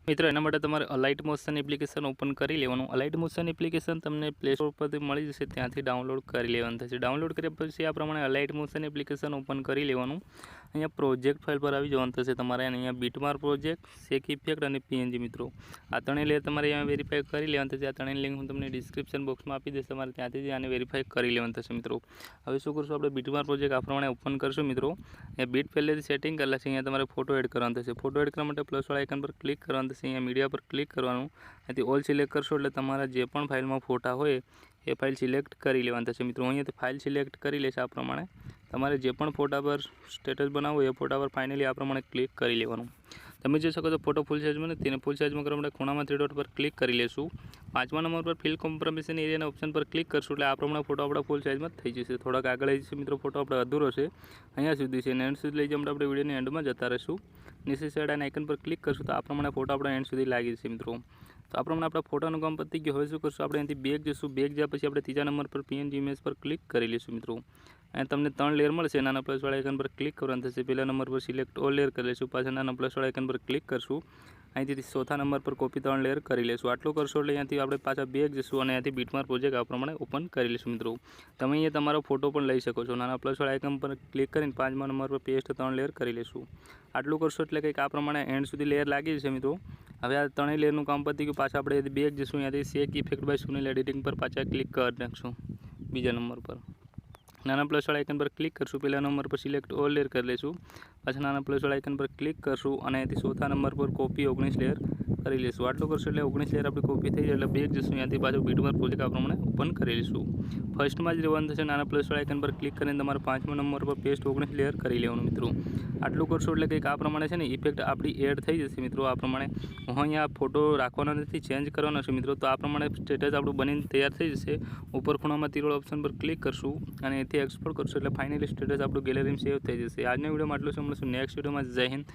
મિત્રો એના માટે તમારે અલાઇટ મોશન એપ્લિકેશન ઓપન કરી લેવાનું. અલાઇટ મોશન એપ્લિકેશન તમને પ્લે સ્ટોર પરથી મળી જશે, ત્યાંથી ડાઉનલોડ કરી લેવાનું થશે. ડાઉનલોડ કર્યા પછી આ પ્રમાણે અલાઇટ મોશન એપ્લિકેશન ઓપન કરી લેવાનું. અહીંયા પ્રોજેક્ટ ફાઇલ પર આવી જવાનું થશે તમારે. અહીંયા બીટમાર્ક પ્રોજેક્ટ, શેક ઇફેક્ટ અને પીએનજી મિત્રો આ ત્રણેય લેયર તમારે અહીંયા વેરીફાઈ કરી લેવાનું થશે. આ ત્રણેય લિંક હું તમને ડિસ્ક્રિપ્શન બોક્સમાં આપી દઈશ, તમારે ત્યાંથી જ આને વેરીફાઈ કરી લેવાનું થશે મિત્રો. હવે શું કરશું, આપણે બીટમાર્ક પ્રોજેક્ટ આ પ્રમાણે ઓપન કરશું મિત્રો. અહીંયા બીટ પહેલેથી સેટિંગ કરેલા છે. અહીંયા તમારે ફોટો એડ કરવાનો થશે. ફોટો એડ કરવા માટે પ્લસવાળા આઇકન પર ક્લિક કરવાનું થશે. અહીંયા મીડિયા પર ક્લિક કરવાનું. અહીંથી ઓલ સિલેક્ટ કરશો એટલે તમારા જે પણ ફાઇલમાં ફોટા હોય એ ફાઇલ સિલેક્ટ કરી લેવાનું થશે મિત્રો. અહીંયાથી ફાઇલ સિલેક્ટ કરી લેશે. આ પ્રમાણે તમારે જે પણ ફોટા પર સ્ટેટસ બનાવવું એ ફોટા પર ફાઇનલી આ પ્રમાણે ક્લિક કરી લેવાનું. તમે જોઈ શકો છો ફોટો ફૂલ સાઇઝમાં નથી, તેને ફૂલ સાઇઝમાં કરવા માટે ખૂણામાં 3 ડોટ પર ક્લિક કરી લેશું. 5મા નંબર પર ફિલ કોમ્પ્રોમિશન એરિયાના ઓપ્શન પર ક્લિક કરશું એટલે આ પ્રમાણે ફોટો આપણા ફૂલ સાઇઝમાં થઈ જશે. થોડાક આગળ આવી જશે મિત્રો, ફોટો આપણે અધૂરો છે અહીંયા સુધી છે, એન્ડ સુધી લઈ જઈને આપણે વિડીયોની એન્ડમાં જતા રહીશું. નીચે સાઈડ આના આઇકન પર ક્લિક કરશું તો આ પ્રમાણે ફોટો આપણા એન્ડ સુધી લાગી જશે મિત્રો. તો આ પ્રમાણે આપણા ફોટાનું કામ પતી ગયું. હવે શું કરશું, આપણે અહીંથી બેક જઈશું. બેક જ્યાં પછી આપણે 3જા નંબર પર પીએનજી ઇમેજ પર ક્લિક કરી લઈશું મિત્રો. અહીંયા તમને 3 લેયર મળશે. નાના પ્લસવાળા આઇકન પર ક્લિક કરવાનું થશે. પહેલા નંબર પર સિલેક્ટ ઓલ લેયર કરી લઈશું. પાછળ નાના પ્લસવાળા આઇકન પર ક્લિક કરશું. અહીંથી 4થા નંબર પર કોપી 3 લેયર કરી લઈશું. આટલું કરશો એટલે અહીંયાથી આપણે પાછા બેક જઈશું અને અહીંયાથી બીટમાર્ક પ્રોજેક્ટ આ પ્રમાણે ઓપન કરી લઈશું મિત્રો. તમે અહીંયા તમારો ફોટો પણ લઈ શકો છો. નાના પ્લસવાળા આઇકન પર ક્લિક કરીને 5મા નંબર પર પેસ્ટ 3 લેયર કરી લઈશું. આટલું કરશો એટલે કંઈક આ પ્રમાણે એન્ડ સુધી લેયર લાગી જશે મિત્રો. હવે આ 3 લેયરનું કામ પતી ગયું. પાછા આપણે બેક જઈશું. અહીંયાથી શેક ઇફેક્ટ બાય સુનિલ એડિટિંગ પર પાછા ક્લિક કરી નાખશું. બીજા નંબર પર નાના પ્લસવાળા આઇકન પર ક્લિક કરશું. પહેલા નંબર પર સિલેક્ટ ઓલ લેયર કરી લઈશું. પાછા નાના પ્લસવાળા આઇકન પર ક્લિક કરશું અને અહીંથી 4થા નંબર પર કોપી 19 લેયર કરી લઈશું. આટલું કરશું એટલે 19 લેયર આપણી કોપી થઈ જાય એટલે બેક જઈશું. અહીંયાથી પાછું બીટમાર્ક પ્રોજેક્ટ આ પ્રમાણે ઓપન કરી લઈશું. ફર્સ્ટમાં જ રહેવાનું થશે. નાના પ્લસવાળા આઇકન પર ક્લિક કરીને તમારે 5મા નંબર પર પેસ્ટ 19 લેયર કરી લેવાનું મિત્રો. આટલું કરશો એટલે કંઈક આ પ્રમાણે છે ને ઇફેક્ટ આપણી એડ થઈ જશે મિત્રો. આ પ્રમાણે હું અહીંયા ફોટો રાખવાનો નથી, ચેન્જ કરવાનો છે મિત્રો. તો આ પ્રમાણે સ્ટેટસ આપણું બનીને તૈયાર થઈ જશે. ઉપર ખૂણામાં તીરોળ ઓપ્શન પર ક્લિક કરશું અને એથી એક્સપોર્ટ કરશું એટલે ફાઇનલી સ્ટેટસ આપણું ગેલેરીમાં સેવ થઈ જશે. આજના વિડીયોમાં આટલું છે. મળશું નેક્સ્ટ વિડીયોમાં. જય હિન્દ.